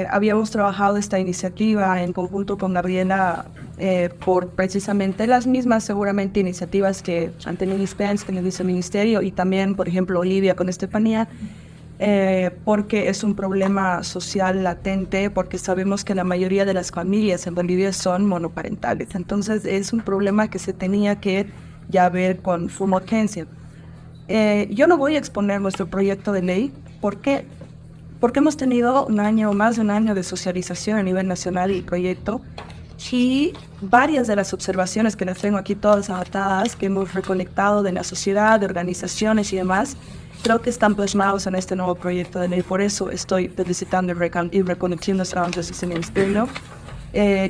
habíamos trabajado esta iniciativa en conjunto con Gabriela por precisamente las mismas seguramente iniciativas que han tenido Spence en el viceministerio y también, por ejemplo, Olivia con Estefanía, porque es un problema social latente, porque sabemos que la mayoría de las familias en Bolivia son monoparentales. Entonces es un problema que se tenía que ya ver con suma urgencia. Yo no voy a exponer nuestro proyecto de ley. ¿Por qué? Porque hemos tenido un año o más de un año de socialización a nivel nacional del proyecto y varias de las observaciones que les tengo aquí todas anotadas, que hemos recolectado de la sociedad, de organizaciones y demás, creo que están plasmados en este nuevo proyecto de ley. Por eso estoy felicitando y reconociendo los avances de ese ministerio.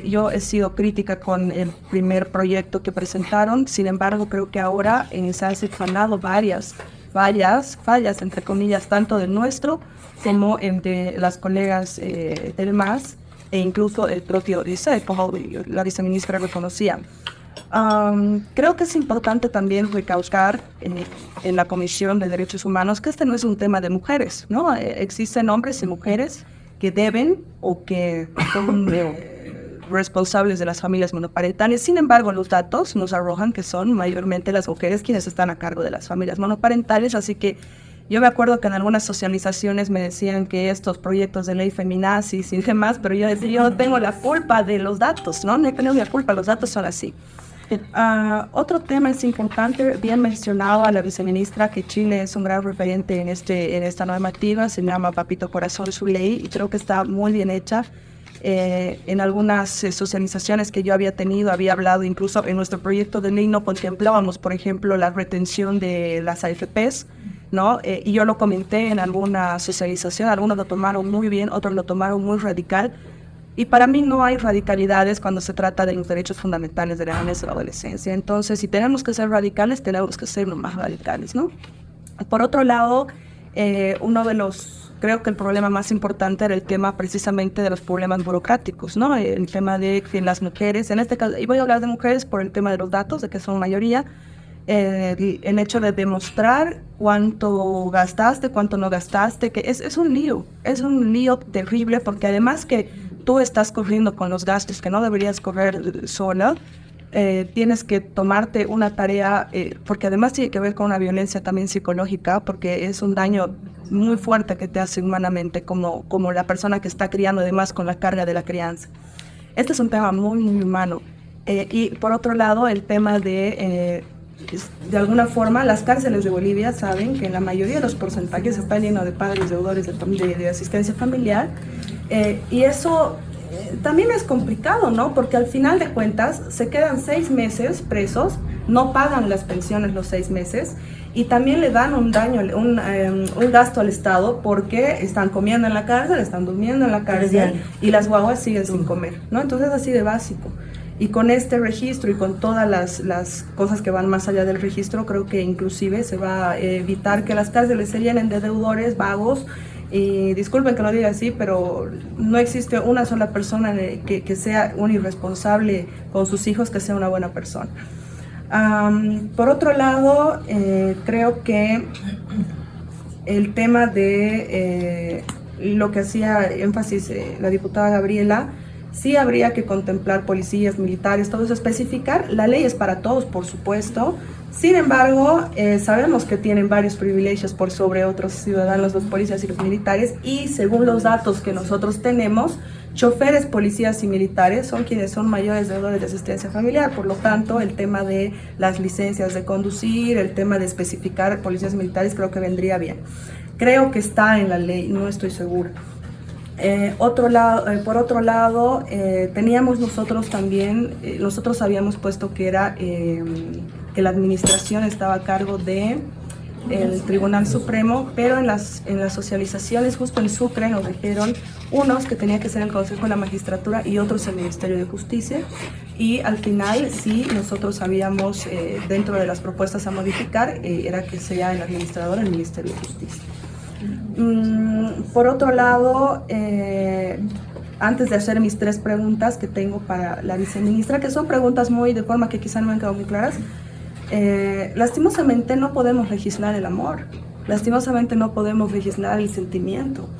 Yo he sido crítica con el primer proyecto que presentaron, sin embargo creo que ahora se han subsanado varias fallas, entre comillas, tanto del nuestro como de las colegas del MAS e incluso el propio ICE, como la viceministra reconocía. Creo que es importante también recalcar en la Comisión de Derechos Humanos que este no es un tema de mujeres, ¿no? Existen hombres y mujeres que deben o que son responsables de las familias monoparentales. Sin embargo, los datos nos arrojan que son mayormente las mujeres quienes están a cargo de las familias monoparentales, así que yo me acuerdo que en algunas socializaciones me decían que estos proyectos de ley feminazis y demás, pero yo decía, yo no tengo la culpa de los datos, ¿no? No tengo la culpa, los datos son así. Otro tema es importante, bien mencionado a la viceministra, que Chile es un gran referente en esta normativa, se llama Papito Corazón su ley, y creo que está muy bien hecha. En algunas socializaciones que yo había tenido, había hablado, incluso en nuestro proyecto de ley no contemplábamos, por ejemplo, la retención de las AFPs, ¿no? Y yo lo comenté en alguna socialización, algunos lo tomaron muy bien, otros lo tomaron muy radical, y para mí no hay radicalidades cuando se trata de los derechos fundamentales de la niñez y la adolescencia. Entonces, si tenemos que ser radicales, tenemos que ser los más radicales, ¿no? Por otro lado, creo que el problema más importante era el tema precisamente de los problemas burocráticos, ¿no? El tema de que las mujeres, en este caso, y voy a hablar de mujeres por el tema de los datos, de que son mayoría, el hecho de demostrar cuánto gastaste, cuánto no gastaste, que es un lío terrible, porque además que tú estás corriendo con los gastos que no deberías correr sola, tienes que tomarte una tarea, porque además tiene que ver con una violencia también psicológica, porque es un daño muy fuerte que te hace humanamente como la persona que está criando, además con la carga de la crianza. Este es un tema muy, muy humano. Y por otro lado, el tema de alguna forma, las cárceles de Bolivia saben que en la mayoría de los porcentajes están llenos de padres deudores de asistencia familiar, y eso también es complicado, ¿no? Porque al final de cuentas se quedan 6 meses presos, no pagan las pensiones los 6 meses y también le dan un gasto al Estado porque están comiendo en la cárcel, están durmiendo en la cárcel y las guaguas siguen sin comer, ¿no? Entonces así de básico. Y con este registro y con todas las cosas que van más allá del registro, creo que inclusive se va a evitar que las cárceles se llenen de deudores vagos. Y disculpen que lo diga así, pero no existe una sola persona que sea un irresponsable con sus hijos que sea una buena persona. Por otro lado, creo que el tema de lo que hacía énfasis la diputada Gabriela, sí habría que contemplar policías, militares, todo eso, especificar. La ley es para todos, por supuesto. Sin embargo, sabemos que tienen varios privilegios por sobre otros ciudadanos, los policías y los militares, y según los datos que nosotros tenemos, choferes, policías y militares son quienes son mayores deudores de asistencia familiar. Por lo tanto, el tema de las licencias de conducir, el tema de especificar policías y militares, creo que vendría bien. Creo que está en la ley, no estoy segura. Por otro lado, teníamos nosotros también, nosotros habíamos puesto que era que la administración estaba a cargo del Tribunal Supremo, pero en las socializaciones justo en Sucre nos dijeron unos que tenía que ser el Consejo de la Magistratura y otros el Ministerio de Justicia, y al final sí nosotros habíamos dentro de las propuestas a modificar era que sea el administrador el Ministerio de Justicia. Por otro lado, antes de hacer mis 3 preguntas que tengo para la viceministra, que son preguntas muy de forma que quizá no me han quedado muy claras, lastimosamente no podemos legislar el amor, lastimosamente no podemos legislar el sentimiento.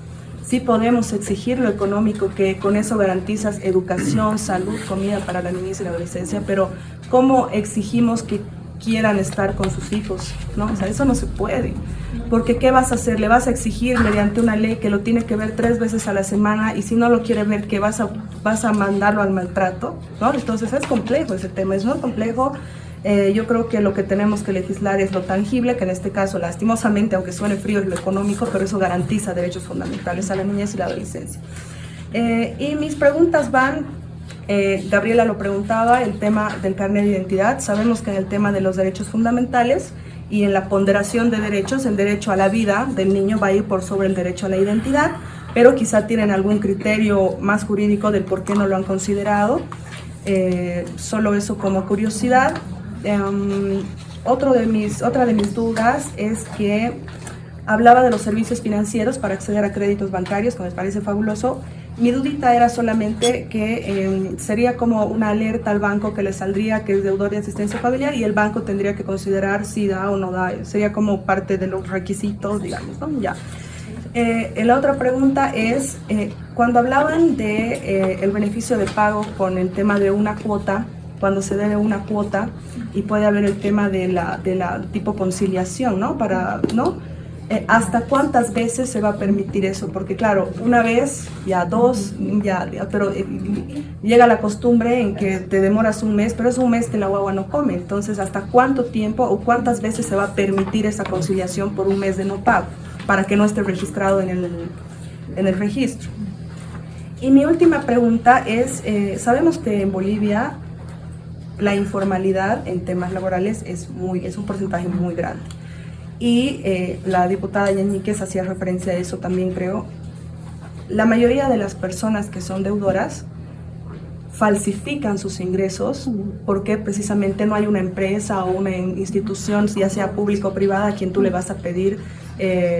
Sí podemos exigir lo económico, que con eso garantizas educación, salud, comida para la niñez y la adolescencia, pero ¿cómo exigimos que quieran estar con sus hijos? ¿No? O sea, eso no se puede. Porque ¿qué vas a hacer? Le vas a exigir mediante una ley que lo tiene que ver 3 veces a la semana, y si no lo quiere ver, que vas a mandarlo al maltrato, ¿no? Entonces es complejo ese tema, es muy complejo. Yo creo que lo que tenemos que legislar es lo tangible, que en este caso, lastimosamente, aunque suene frío, es lo económico, pero eso garantiza derechos fundamentales a la niñez y la adolescencia. Y mis preguntas van, Gabriela lo preguntaba, el tema del carnet de identidad. Sabemos que en el tema de los derechos fundamentales y en la ponderación de derechos, el derecho a la vida del niño va a ir por sobre el derecho a la identidad, pero quizá tienen algún criterio más jurídico del por qué no lo han considerado. Solo eso como curiosidad. Otra de mis dudas es que hablaba de los servicios financieros para acceder a créditos bancarios, que me parece fabuloso. Mi dudita era solamente que sería como una alerta al banco que le saldría que es deudor de asistencia familiar, y el banco tendría que considerar si da o no da. Sería como parte de los requisitos, digamos, ¿no? Ya. La otra pregunta es, cuando hablaban de el beneficio de pago con el tema de una cuota, cuando se debe una cuota, y puede haber el tema de la tipo conciliación, ¿no? ¿Hasta cuántas veces se va a permitir eso? Porque claro, una vez, ya dos, pero llega la costumbre en que te demoras un mes, pero es un mes que la guagua no come. Entonces, ¿hasta cuánto tiempo o cuántas veces se va a permitir esa conciliación por un mes de no pago, para que no esté registrado en el registro? Y mi última pregunta es, sabemos que en Bolivia la informalidad en temas laborales es un porcentaje muy grande. Y la diputada Yañíquez hacía referencia a eso también, creo. La mayoría de las personas que son deudoras falsifican sus ingresos porque precisamente no hay una empresa o una institución, ya sea pública o privada, a quien tú le vas a pedir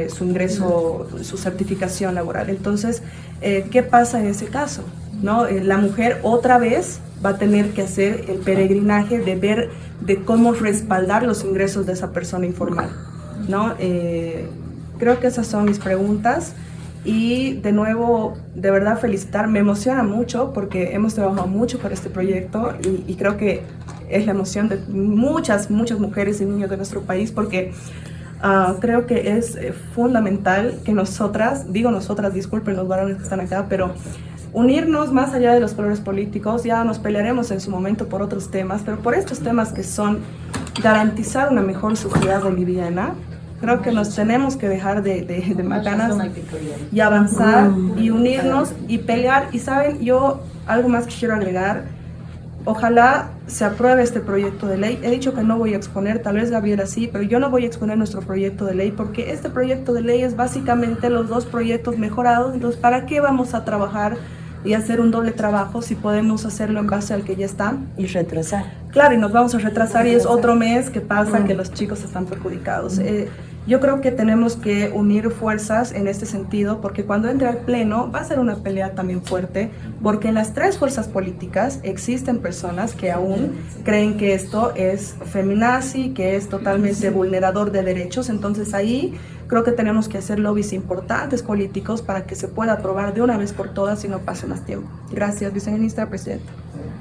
su ingreso, su certificación laboral. Entonces, ¿qué pasa en ese caso? ¿No? La mujer otra vez va a tener que hacer el peregrinaje de ver de cómo respaldar los ingresos de esa persona informal, ¿no? Creo que esas son mis preguntas. Y de nuevo, de verdad felicitar, me emociona mucho porque hemos trabajado mucho por este proyecto, y creo que es la emoción de muchas mujeres y niños de nuestro país, porque creo que es fundamental que nosotras, disculpen los varones que están acá, pero unirnos más allá de los colores políticos. Ya nos pelearemos en su momento por otros temas, pero por estos temas que son garantizar una mejor sociedad boliviana. Creo que nos tenemos que dejar de macanas y avanzar y unirnos y pelear. Y saben, yo algo más que quiero agregar, ojalá se apruebe este proyecto de ley. He dicho que no voy a exponer, tal vez Gabriela sí, pero yo no voy a exponer nuestro proyecto de ley porque este proyecto de ley es básicamente los dos proyectos mejorados. Entonces, ¿para qué vamos a trabajar y hacer un doble trabajo si podemos hacerlo en base al que ya está? Y retrasar. Claro, y nos vamos a retrasar y es otro mes que pasa que los chicos están perjudicados. Yo creo que tenemos que unir fuerzas en este sentido, porque cuando entre al pleno va a ser una pelea también fuerte, porque en las tres fuerzas políticas existen personas que aún creen que esto es feminazi, que es totalmente vulnerador de derechos. Entonces ahí creo que tenemos que hacer lobbies importantes políticos para que se pueda aprobar de una vez por todas y no pase más tiempo. Gracias, viceministra, presidenta.